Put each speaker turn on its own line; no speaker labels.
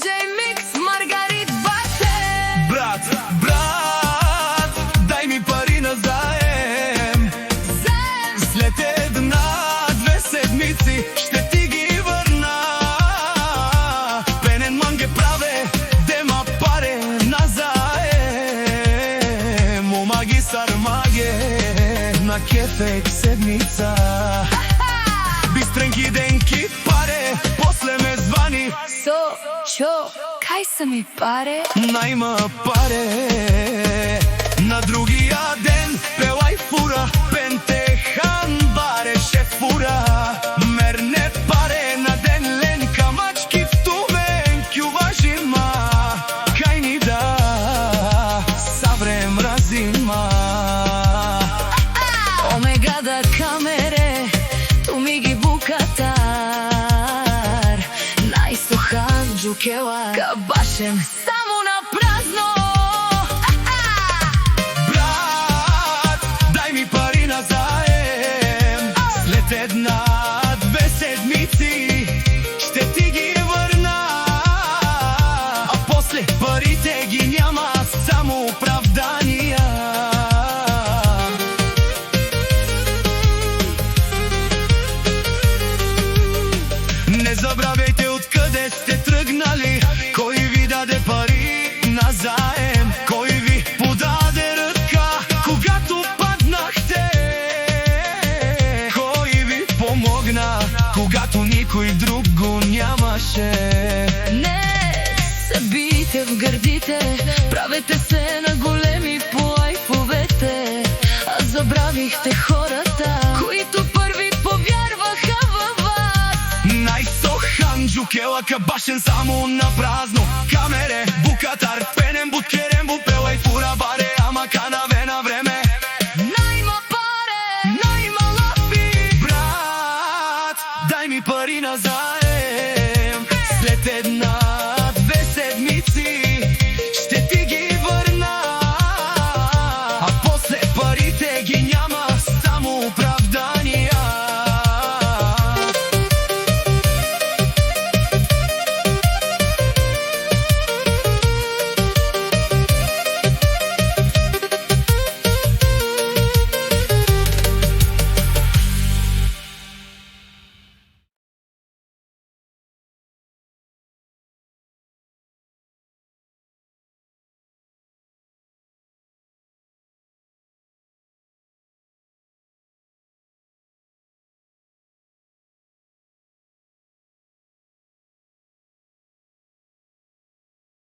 DJ Mix, Margarit Bate.
Брат, дай ми пари на заем. След една-две седмици ще ти ги върна. Пенен манге праве, дема паре на заем. О, магисар маге, на кефек седмица. Бистренки денки паре, после ме звани.
Kaj са ми паре?
Найма паре. На другия ден пелай фура, пентехан баре шефура. Мерне паре на ден ленка, мачки в тумен кюважима. Кай ни да саврем разима.
Омега да камере, ту ми ги букатар. Най-сохан джукела, кабашем само на празно.
Брат, дай ми пари на заем. След една-две седмици ще ти ги върна. А после парите ги няма, само оправдания. Не забравяйте откъде сте тръгнали. Кой ви даде пари на заем? Кой ви подаде ръка, когато паднахте? Кой ви помогна, когато никой друг го нямаше?
Не се бийте в гърдите, правете се на големи по лайфовете. А забравихте хората, които първи повярваха във вас.
Най-сохан джукела, кабашен само на празно. Камере, букатар, пенен бут, керен бут, пела и фура баре, ама канаве на време.